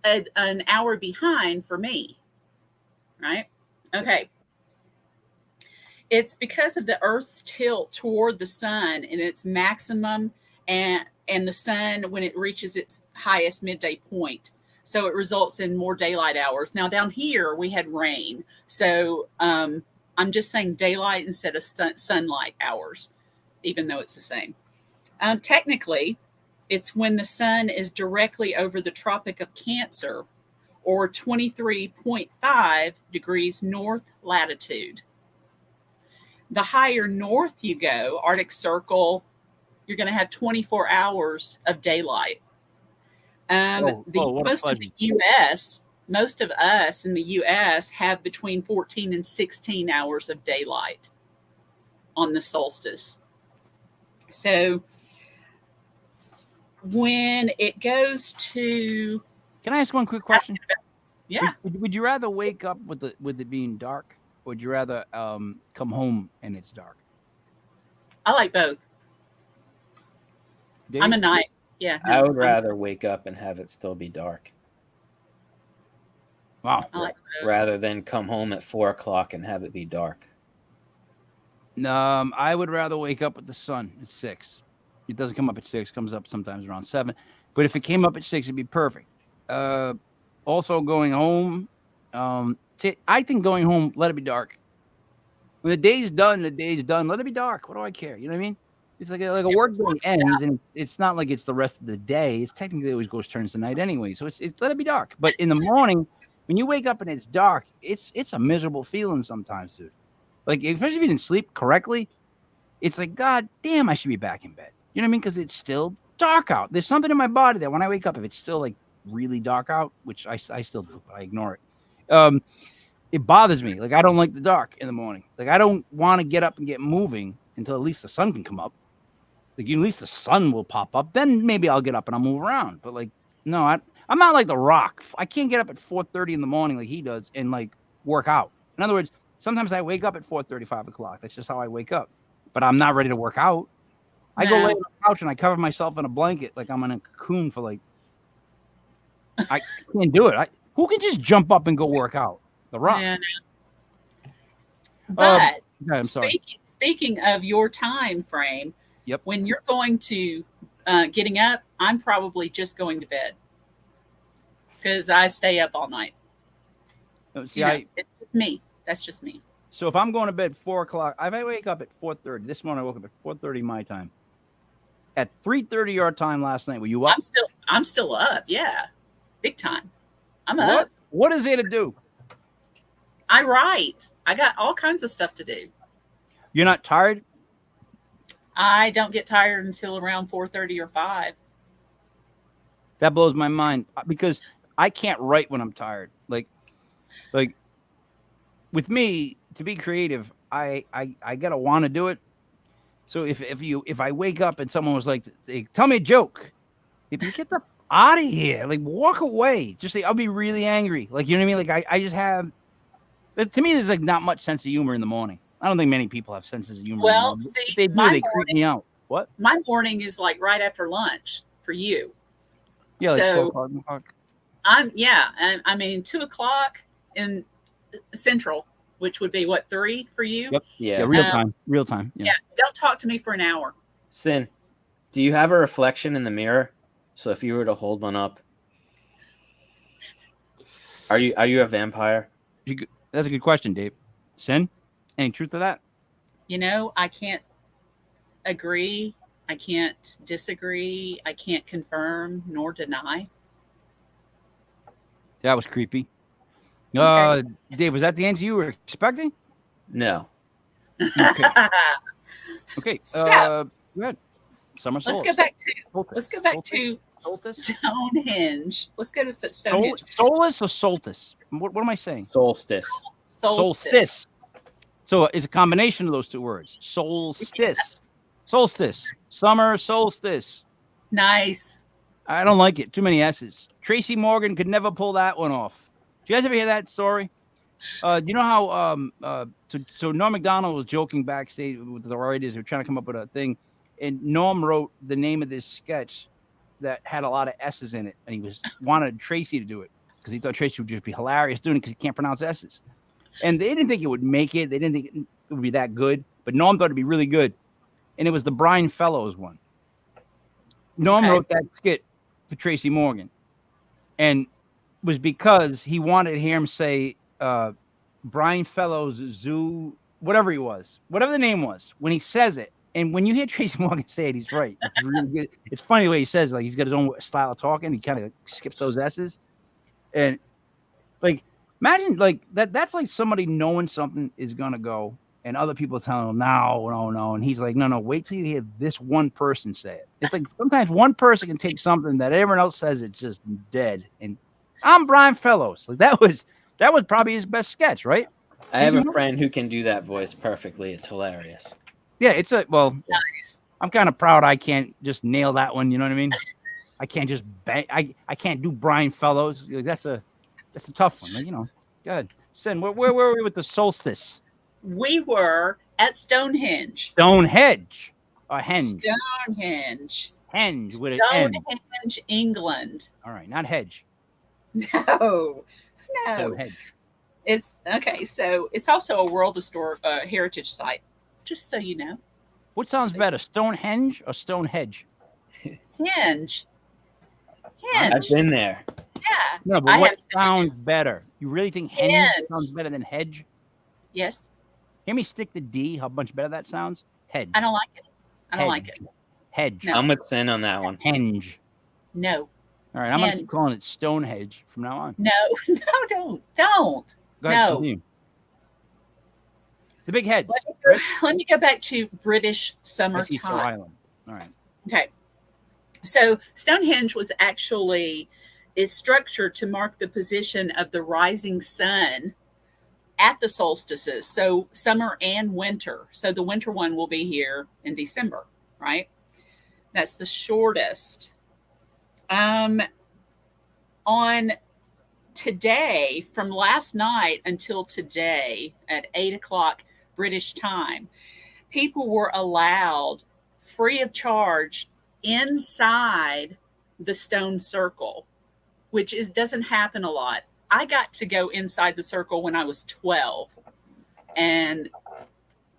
an hour behind for me. Right? Okay. It's because of the Earth's tilt toward the sun and its maximum and the sun when it reaches its highest midday point. So it results in more daylight hours. Now down here we had rain. So I'm just saying daylight instead of sunlight hours, even though it's the same. Technically, it's when the sun is directly over the Tropic of Cancer or 23.5 degrees north latitude. The higher north you go, Arctic Circle, you're going to have 24 hours of daylight. Most of the U.S., most of us in the U.S. have between 14 and 16 hours of daylight on the solstice. So when it goes to... Can I ask one quick question? Yeah. Would you rather wake up with it being dark? Or would you rather come home and it's dark? I like both. Dave? I'm a night. Yeah. No, I would rather wake up and have it still be dark. Wow. Rather than come home at 4:00 and have it be dark. I would rather wake up with the sun at 6. It doesn't come up at 6. It comes up sometimes around 7. But if it came up at 6, it'd be perfect. Also going home... I think going home, let it be dark. When the day's done, Let it be dark. What do I care? You know what I mean? It's like a work day ends, and it's not like it's the rest of the day. It's technically always turns to night anyway. So it's let it be dark. But in the morning, when you wake up and it's dark, it's a miserable feeling sometimes, dude. Like especially if you didn't sleep correctly, it's like, God damn, I should be back in bed. You know what I mean? Because it's still dark out. There's something in my body that when I wake up, if it's still like really dark out, which I still do, but I ignore it. It bothers me. Like I don't like the dark in the morning. Like I don't want to get up and get moving until at least the sun can come up. Like at least the sun will pop up. Then maybe I'll get up and I'll move around. But like, no, I'm not like The Rock. I can't get up at 4:30 in the morning like he does and like work out. In other words, sometimes I wake up at 4:30, 5 o'clock. That's just how I wake up. But I'm not ready to work out. I go lay on the couch and I cover myself in a blanket like I'm in a cocoon for like. I can't do it. Who can just jump up and go work out? The Rock. Yeah, no. But I'm sorry. Speaking of your time frame, yep. When you're going to getting up, I'm probably just going to bed because I stay up all night. See, it's just me. That's just me. So if I'm going to bed 4 o'clock, I wake up at 4:30. This morning I woke up at 4:30 my time. At 3:30 your time last night, were you up? I'm still up. Yeah, big time. I'm up. What is there to do? I write. I got all kinds of stuff to do. You're not tired? I don't get tired until around 4:30 or 5. That blows my mind because I can't write when I'm tired. Like with me, to be creative, I gotta want to do it. So if I wake up and someone was like, hey, tell me a joke, if you get the out of here, like walk away. Just say I'll be really angry. Like you know what I mean? Like I just have. To me, there's like not much sense of humor in the morning. I don't think many people have senses of humor. Well, see, if they do, they creep me out. What? My morning is like right after lunch for you. Yeah, like so 12 o'clock. and I mean 2 o'clock in Central, which would be what, 3 for you? Yep. Yeah. Real time. Yeah. Don't talk to me for an hour. Sin, do you have a reflection in the mirror? So if you were to hold one up, are you a vampire? That's a good question, Dave. Sin, any truth to that? I can't agree. I can't disagree. I can't confirm nor deny. That was creepy. Okay. Dave, was that the answer you were expecting? No. Okay. So, go ahead. Summer let's solstice. go back to Stonehenge. Let's go to Stonehenge. Solstice or solstice? What am I saying? Solstice. Solstice. So it's a combination of those two words. Solstice. Yes. Solstice. Summer solstice. Nice. I don't like it. Too many S's. Tracy Morgan could never pull that one off. Did you guys ever hear that story? Do you know how so Norm Macdonald was joking backstage with the writers who were trying to come up with a thing, and Norm wrote the name of this sketch that had a lot of S's in it, and he wanted Tracy to do it because he thought Tracy would just be hilarious doing it because he can't pronounce S's. And they didn't think it would make it. They didn't think it would be that good, but Norm thought it'd be really good. And it was the Brian Fellows one. Norm wrote that skit for Tracy Morgan, and was because he wanted to hear him say Brian Fellows Zoo, whatever the name was, when he says it. And when you hear Tracy Morgan say it, he's right. It's really good. It's funny the way he says it. Like he's got his own style of talking. He kind of skips those S's. And like, imagine like that's like somebody knowing something is going to go and other people telling him, no. And he's like, no, wait till you hear this one person say it. It's like sometimes one person can take something that everyone else says it's just dead. And I'm Brian Fellows. Like that was probably his best sketch, right? I have a friend who can do that voice perfectly. It's hilarious. Yeah, Nice. I'm kind of proud I can't just nail that one. You know what I mean? I can't just bang. I can't do Brian Fellows. That's a tough one. Like, good. Sin, where were we with the solstice? We were at Stonehenge. Stonehenge. Or henge. Stonehenge. Henge with an N. Stonehenge, England. All right, not hedge. No. Stonehenge. It's okay. So it's also a World Heritage Site. Just so you know. What sounds better, Stonehenge or Stonehenge? Henge. I've been there. Yeah. No, but what sounds better? You really think henge sounds better than hedge? Yes. Hear me stick the D, how much better that sounds? Hedge. I don't like it. I don't like it. Hedge. No. I'm with Sin on that one. Henge. No. All right, I'm going to keep calling it Stonehenge from now on. No, don't. Go ahead, No. continue. The big heads. Let me go back to British summertime. Island. All right. Okay. So Stonehenge was actually structured to mark the position of the rising sun at the solstices. So summer and winter. So the winter one will be here in December, right? That's the shortest. On today, from last night until today at 8 o'clock British time, people were allowed free of charge inside the stone circle, which doesn't happen a lot. I got to go inside the circle when I was 12, and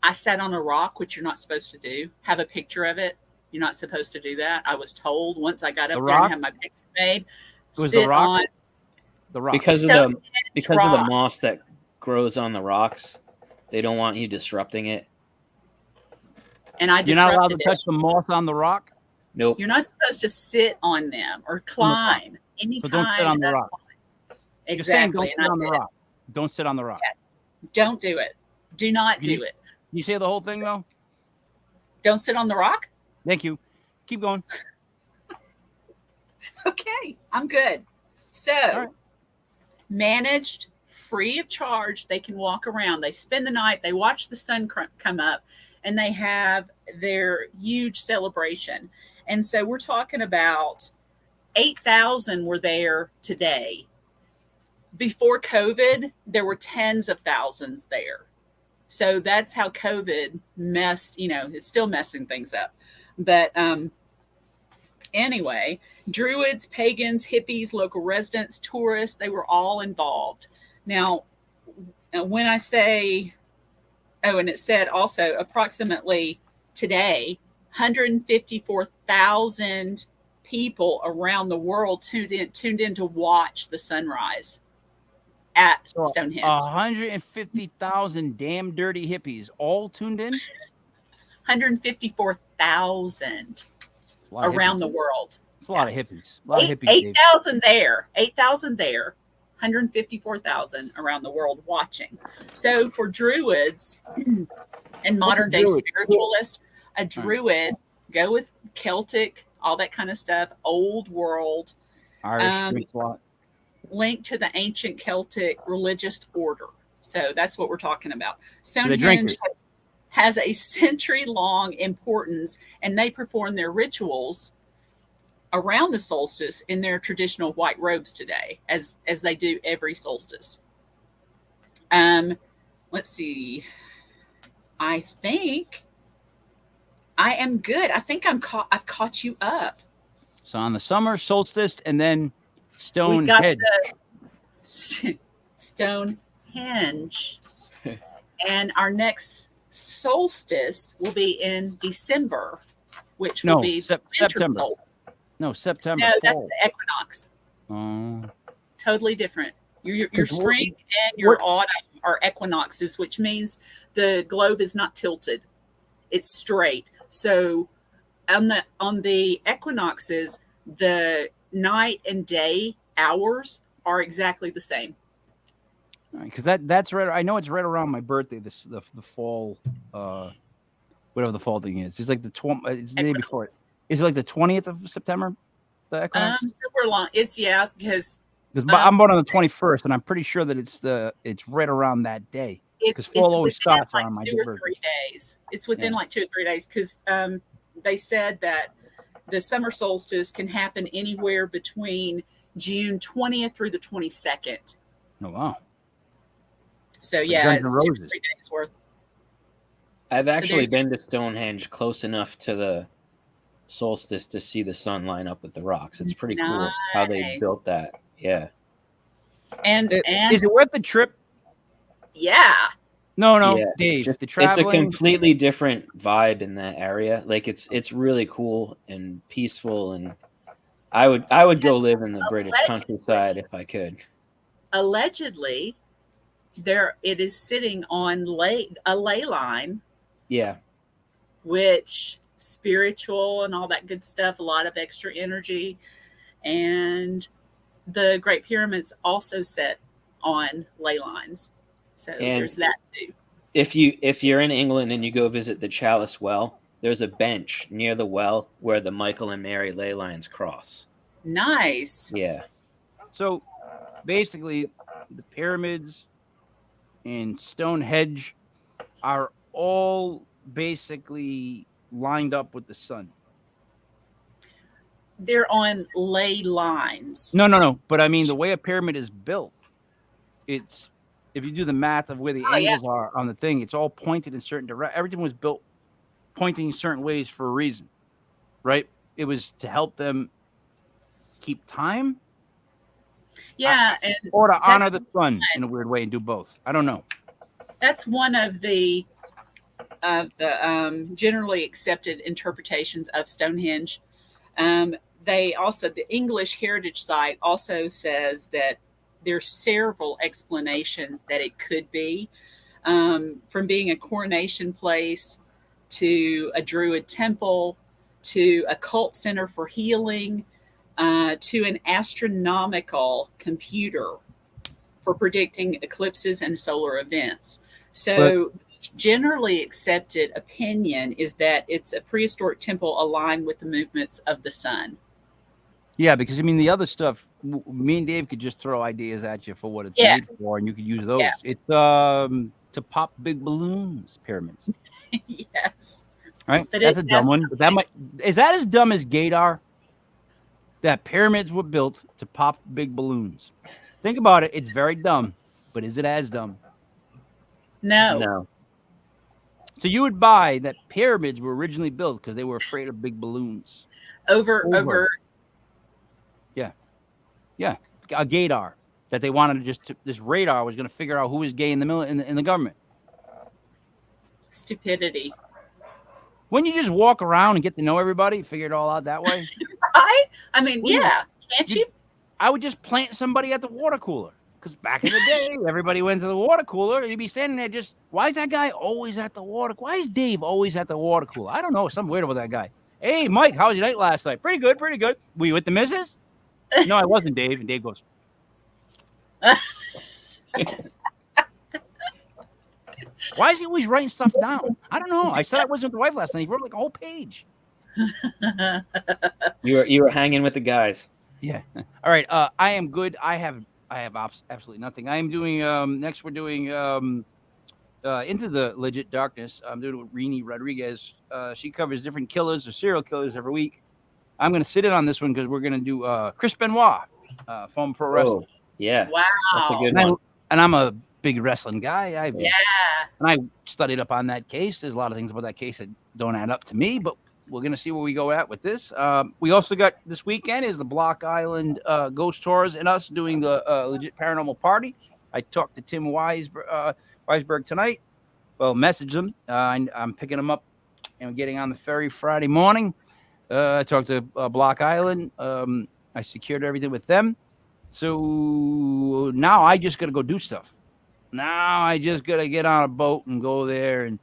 I sat on a rock, which you're not supposed to do. Have a picture of it. You're not supposed to do that. I was told once I got up The there and rock? had my picture made. It was the Sit rock? on The rock. Because of Stonehenge the rock. moss that grows on the rocks. They don't want you disrupting it. And I You're not allowed to disrupted touch it. the moss on the rock? Nope. You're not supposed to sit on them or climb any So kind don't sit on the of rock. climb. You're saying Exactly. don't sit on the rock. Don't sit on the rock. Yes. Don't do it. Do not do it. You say the whole thing though? Don't sit on the rock? Thank you. Keep going. Okay, I'm good. So, right. Managed, free of charge. They can walk around. They spend the night. They watch the sun come up, and they have their huge celebration. And so we're talking about 8,000 were there today. Before COVID, there were tens of thousands there. So that's how COVID messed, it's still messing things up. But anyway, Druids, pagans, hippies, local residents, tourists, they were all involved. Now, when I say, and it said also approximately today, 154,000 people around the world tuned in to watch the sunrise at Stonehenge. 150,000 damn dirty hippies all tuned in? 154,000 around the world. It's a lot of hippies. A lot of hippies. 8,000 there. 8,000 there. 154,000 around the world watching. So for Druids and modern day spiritualists, a Druid, go with Celtic, all that kind of stuff, old world, Irish, linked to the ancient Celtic religious order. So that's what we're talking about. Stonehenge has a century-long importance, and they perform their rituals around the solstice in their traditional white robes today, as they do every solstice. Let's see. I think I am good. I think I've caught you up. So on the summer solstice, and then Stonehenge. Stonehenge. And our next solstice will be in December, which will be September. Solstice. No, September. No, that's the equinox. Oh. Totally different. Your spring and your autumn are equinoxes, which means the globe is not tilted. It's straight. So on the equinoxes, the night and day hours are exactly the same. Because that's right. I know it's right around my birthday. The fall, whatever the fall thing is. It's like it's the day before it. Is it like the 20th of September? The equinox. Super long. It's because I'm born on the 21st, and I'm pretty sure that it's right around that day. It's always starts like on my 2 or 3 days. It's within like 2 or 3 days because they said that the summer solstice can happen anywhere between June 20th through the 22nd. Oh wow! So yeah, it's 2 or 3 days worth. I've actually been to Stonehenge close enough to the solstice to see the sun line up with the rocks. It's pretty cool how they built that. Yeah. And is it worth the trip? Yeah. No, yeah. Dave. Just, the traveling, it's a completely different vibe in that area. Like it's really cool and peaceful, and I would go live in the British countryside if I could. Allegedly, it is sitting on a ley line. Yeah. Which spiritual and all that good stuff, a lot of extra energy. And the Great Pyramids also set on ley lines. So there's that too. If you're in England and you go visit the Chalice Well, there's a bench near the well where the Michael and Mary ley lines cross. Nice. Yeah. So basically the pyramids and Stonehenge are all basically lined up with the sun. They're on ley lines. No. But I mean, the way a pyramid is built, it's if you do the math of where the angles are on the thing, it's all pointed in certain directions. Everything was built pointing certain ways for a reason, right? It was to help them keep time. Yeah, or to honor the sun in a weird way and do both. I don't know. That's one of the of the generally accepted interpretations of Stonehenge. The English Heritage Site also says that there's several explanations that it could be, from being a coronation place to a Druid temple to a cult center for healing, to an astronomical computer for predicting eclipses and solar events. So, generally accepted opinion is that it's a prehistoric temple aligned with the movements of the sun. Yeah, because I mean the other stuff, me and Dave could just throw ideas at you for what it's Yeah. made for, and you could use those. Yeah. It's to pop big balloons, pyramids. Yes. Right? But That's it a dumb one. But is that as dumb as Gadar? That pyramids were built to pop big balloons. Think about it. It's very dumb, but is it as dumb? No. So you would buy that pyramids were originally built because they were afraid of big balloons. Over. Yeah, a Gadar that they wanted to this radar was going to figure out who was gay in the government. Stupidity. Wouldn't you just walk around and get to know everybody, figure it all out that way? Right? I mean, can't you? I would just plant somebody at the water cooler. Because back in the day, everybody went to the water cooler. You'd be standing there just, why is that guy always at the water? Why is Dave always at the water cooler? I don't know. Something weird about that guy. Hey, Mike, how was your night last night? Pretty good. Were you with the missus? No, I wasn't, Dave. And Dave goes, why is he always writing stuff down? I don't know. I said I wasn't with the wife last night. He wrote like a whole page. You were hanging with the guys. Yeah. All right. I am good. I have absolutely nothing. I am doing next we're doing Into the Legit Darkness. I'm doing it with Rini Rodriguez. She covers different killers or serial killers every week. I'm going to sit in on this one because we're going to do Chris Benoit from Pro Wrestling. Oh, yeah. Wow. That's a good one. And I'm a big wrestling guy. Yeah. And I studied up on that case. There's a lot of things about that case that don't add up to me, but we're going to see where we go at with this. We also got this weekend is the Block Island Ghost Tours and us doing the Legit Paranormal Party. I talked to Tim Weisberg tonight. Well, messaged him. I'm picking him up and getting on the ferry Friday morning. I talked to Block Island. I secured everything with them. So now I just got to go do stuff. Now I just got to get on a boat and go there. And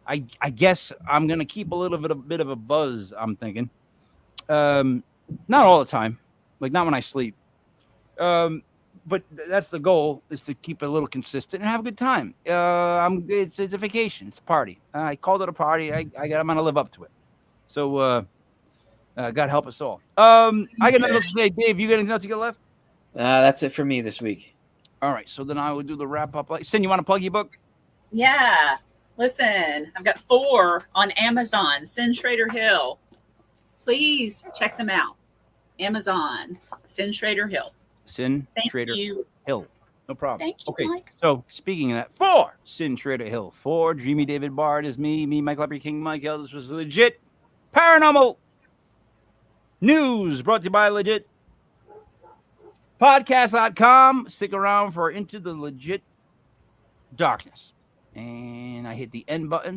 I guess I'm going to keep a little bit of a buzz, I'm thinking. Not all the time. Like, not when I sleep. But that's the goal, is to keep it a little consistent and have a good time. It's a vacation. It's a party. I called it a party. I'm going to live up to it. So God help us all. I got nothing else to say. Dave, you got anything else you got left? That's it for me this week. All right. So then I will do the wrap up. Sin, you want to plug your book? Yeah. Listen, I've got 4 on Amazon. Sin Shrader Hill. Please check them out. Amazon. Sin Shrader Hill. Sin Thank Shrader you. Hill. No problem. Thank you, Okay. Mike. So speaking of that, 4 Sin Shrader Hill. 4 Dreamy David Barr. It is me, Mike Leopard King Mike. This was Legit Paranormal News, brought to you by Legit Podcast.com. Stick around for Into the Legit Darkness. And I hit the end button.